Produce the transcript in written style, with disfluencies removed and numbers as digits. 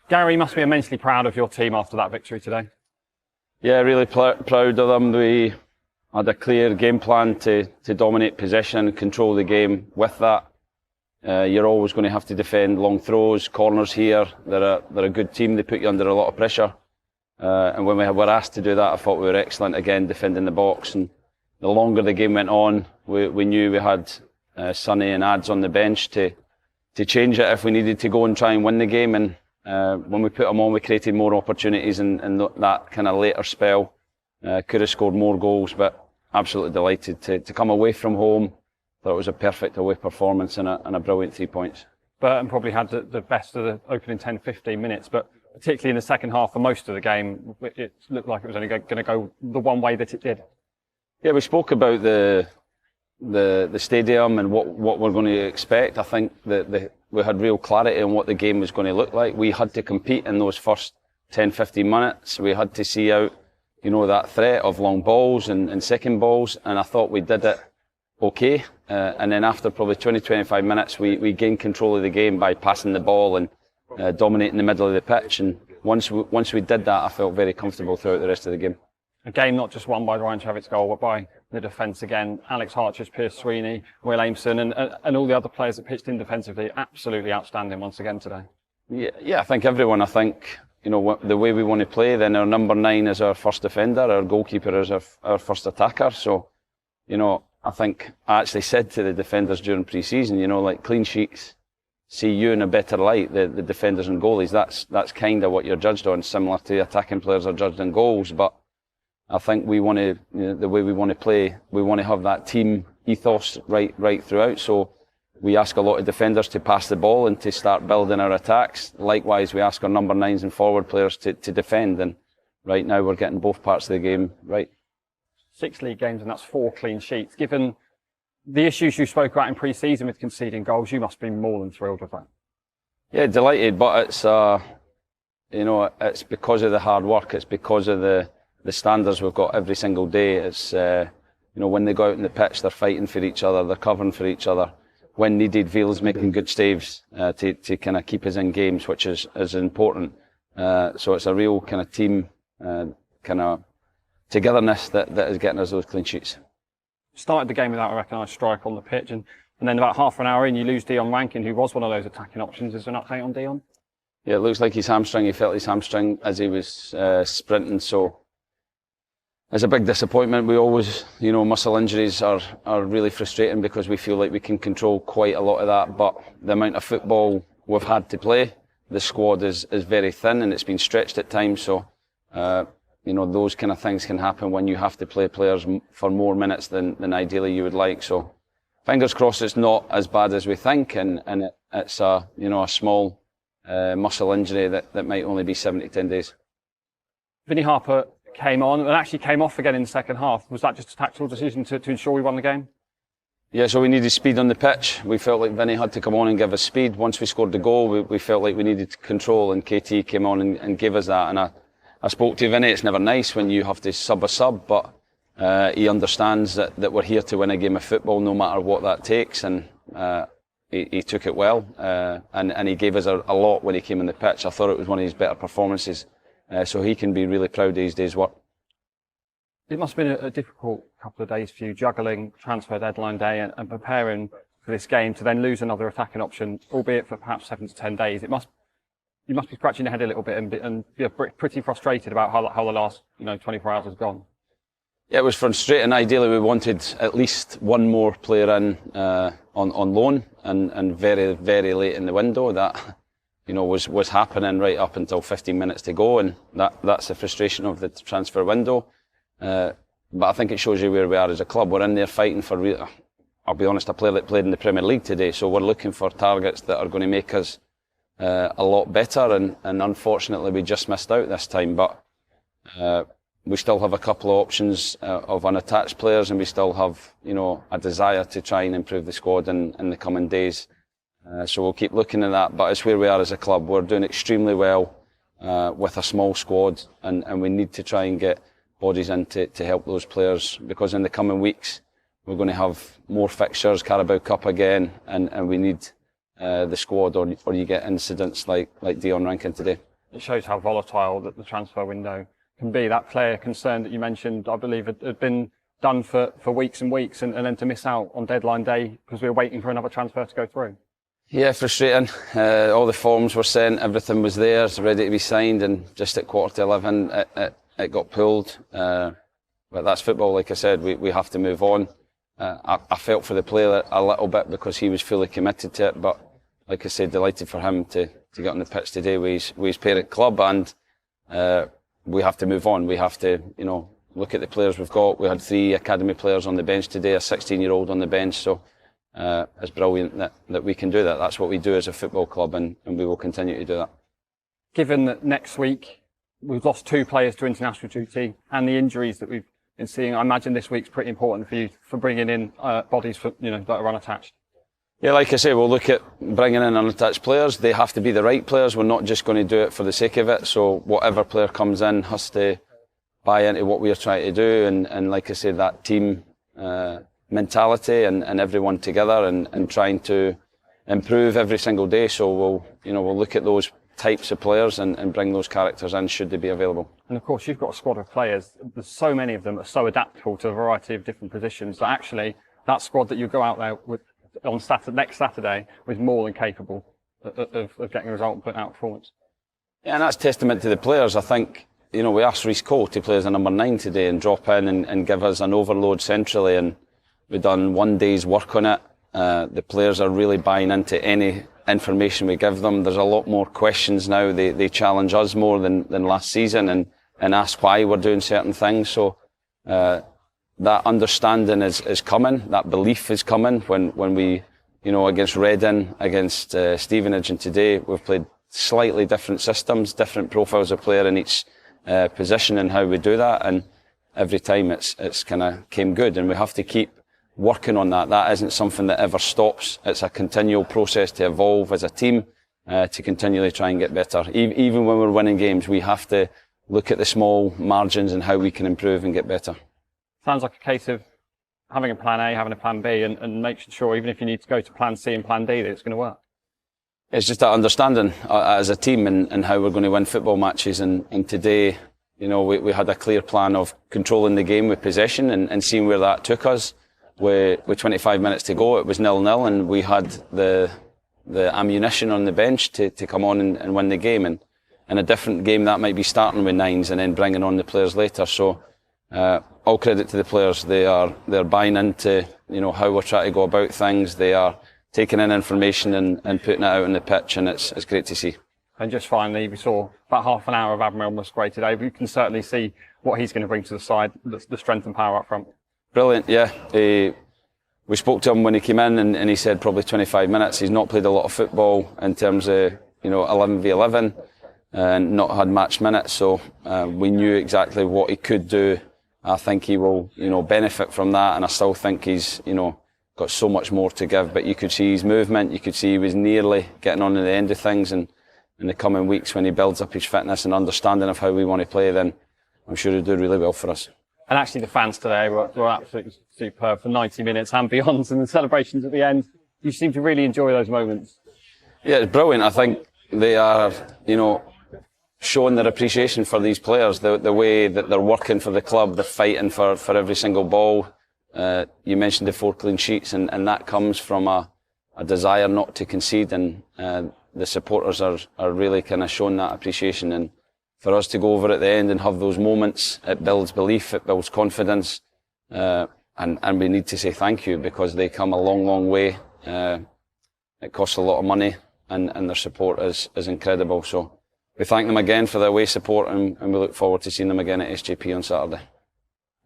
Gary, must be immensely proud of your team after that victory today. Yeah, really proud of them. We had a clear game plan to dominate possession, control the game. With that, you're always going to have to defend long throws, corners here. They're a good team. They put you under a lot of pressure. And when we were asked to do that, I thought we were excellent again, defending the box. And the longer the game went on, we knew we had Sonny and Ads on the bench to change it if we needed to go and try and win the game. And when we put them on, we created more opportunities in that kind of later spell. Could have scored more goals, but absolutely delighted to come away from home. Thought it was a perfect away performance and a brilliant 3 points. Burton probably had the best of the opening 10-15 minutes, but particularly in the second half for most of the game, it looked like it was only going to go the one way that it did. Yeah, we spoke about the stadium and what we're going to expect. I think that we had real clarity on what the game was going to look like. We had to compete in those first 10-15 minutes. We had to see out, that threat of long balls and second balls, and I thought we did it okay. And then after probably 20-25 minutes, we gained control of the game by passing the ball and dominating the middle of the pitch. And once we did that, I felt very comfortable throughout the rest of the game. A game not just won by Ryan Travitt's goal, but by the defence again. Alex Harchers, Pierce Sweeney, Will Aimson, and all the other players that pitched in defensively, absolutely outstanding once again today. Yeah, I think everyone. I think the way we want to play. Then our number 9 is our first defender, our goalkeeper is our first attacker. So, I think I actually said to the defenders during pre-season, like clean sheets see you in a better light. The defenders and goalies. That's kind of what you're judged on, similar to attacking players are judged on goals, but I think we want to, the way we want to play, we want to have that team ethos right throughout. So we ask a lot of defenders to pass the ball and to start building our attacks. Likewise, we ask our number 9s and forward players to defend. And right now we're getting both parts of the game right. 6 league games and that's 4 clean sheets. Given the issues you spoke about in pre-season with conceding goals, you must be more than thrilled with that. Yeah, delighted, but it's it's because of the hard work. It's because of the standards we've got every single day. It's when they go out in the pitch, they're fighting for each other, they're covering for each other. When needed, Veal's making good saves to kind of keep us in games, which is important. So it's a real kind of team kind of togetherness that is getting us those clean sheets. Started the game without a recognised strike on the pitch, and then about half an hour in, you lose Dion Rankin, who was one of those attacking options. Is there an update on Dion? Yeah, it looks like his hamstring. He felt his hamstring as he was sprinting, so it's a big disappointment. We always, muscle injuries are really frustrating because we feel like we can control quite a lot of that, but the amount of football we've had to play, the squad is very thin and it's been stretched at times, so those kind of things can happen when you have to play players for more minutes than ideally you would like. So fingers crossed it's not as bad as we think, and it's a small muscle injury that might only be 7 to 10 days. Vinnie Harper came on and actually came off again in the second half. Was that just a tactical decision to ensure we won the game? Yeah, so we needed speed on the pitch. We felt like Vinnie had to come on and give us speed. Once we scored the goal, we felt like we needed control, and KT came on and gave us that. And I spoke to Vinnie. It's never nice when you have to sub a sub, but he understands that we're here to win a game of football no matter what that takes, and he took it well, and he gave us a lot when he came on the pitch. I thought it was one of his better performances, so he can be really proud of his day's work. It must have been a difficult couple of days for you, juggling transfer deadline day and preparing for this game to then lose another attacking option, albeit for perhaps 7 to 10 days. You must be scratching your head a little bit and be pretty frustrated about how the last 24 hours has gone. Yeah, it was frustrating. Ideally, we wanted at least one more player in on loan, and very, very late in the window. That was happening right up until 15 minutes to go, and that's the frustration of the transfer window. But I think it shows you where we are as a club. We're in there fighting for, I'll be honest, a player that played in the Premier League today, so we're looking for targets that are going to make us a lot better, and unfortunately we just missed out this time. But we still have a couple of options of unattached players, and we still have a desire to try and improve the squad in the coming days. So we'll keep looking at that, but it's where we are as a club. We're doing extremely well with a small squad, and we need to try and get bodies in to help those players, because in the coming weeks we're going to have more fixtures, Carabao Cup again, and we need the squad, or you get incidents like Dion Rankin today. it shows how volatile that the transfer window can be. That player concern that you mentioned, I believe, had been done for weeks and weeks, and then to miss out on deadline day because we were waiting for another transfer to go through. Yeah, frustrating. All the forms were sent, everything was there, it's ready to be signed, and just at 11:15 it got pulled. But that's football, like I said, we have to move on. I felt for the player a little bit because he was fully committed to it, but like I said, delighted for him to get on the pitch today with his parent club, and we have to move on. We have to, look at the players we've got. We had 3 academy players on the bench today, a 16-year-old on the bench, so it's brilliant that we can do that. That's what we do as a football club, and we will continue to do that. Given that next week we've lost 2 players to international duty and the injuries that we've been seeing, I imagine this week's pretty important for you for bringing in bodies that are unattached. Yeah, like I say, we'll look at bringing in unattached players. They have to be the right players. We're not just going to do it for the sake of it. So whatever player comes in has to buy into what we're trying to do. And like I say, that team mentality and everyone together and trying to improve every single day. So we'll look at those types of players and bring those characters in should they be available. And of course, you've got a squad of players. There's so many of them that are so adaptable to a variety of different positions that actually that squad that you go out there with on next Saturday was more than capable of getting a result and putting out a performance. Yeah, and that's testament to the players. I think, we asked Rhys Cole to play as a number 9 today and drop in and give us an overload centrally, and we've done one day's work on it. The players are really buying into any information we give them. There's a lot more questions now. They challenge us more than last season and ask why we're doing certain things. So that understanding is coming, that belief is coming when we, against Reading, against Stevenage, and today we've played slightly different systems, different profiles of player in each position and how we do that, and every time it's kind of came good, and we have to keep working on that. That isn't something that ever stops. It's a continual process to evolve as a team, to continually try and get better. Even when we're winning games, we have to look at the small margins and how we can improve and get better. Sounds like a case of having a plan A, having a plan B, and making sure even if you need to go to plan C and plan D that it's going to work. It's just that understanding as a team and how we're going to win football matches. And today, we had a clear plan of controlling the game with possession and seeing where that took us. With 25 minutes to go, it was 0-0, and we had the ammunition on the bench to come on and win the game. And in a different game, that might be starting with 9s and then bringing on the players later. So all credit to the players. They're buying into how we're trying to go about things. They are taking in information and putting it out on the pitch, and it's great to see. And just finally, we saw about half an hour of Admiral Musgrave today. We can certainly see what he's going to bring to the side, the strength and power up front. Brilliant, yeah. We spoke to him when he came in, and he said probably 25 minutes. He's not played a lot of football in terms of 11v11 and not had match minutes, so we knew exactly what he could do. I think he will, benefit from that, and I still think he's, got so much more to give. But you could see his movement, you could see he was nearly getting on to the end of things, and in the coming weeks when he builds up his fitness and understanding of how we want to play, then I'm sure he'll do really well for us. And actually the fans today were absolutely superb for 90 minutes and beyond, and the celebrations at the end. You seem to really enjoy those moments. Yeah, it's brilliant. I think they are, showing their appreciation for these players, the way that they're working for the club, they're fighting for every single ball. You mentioned the 4 clean sheets, and that comes from a desire not to concede, and the supporters are really kind of showing that appreciation. And for us to go over at the end and have those moments, it builds belief, it builds confidence, and we need to say thank you, because they come a long, long way. It costs a lot of money, and their support is incredible. So we thank them again for their away support, and we look forward to seeing them again at SJP on Saturday.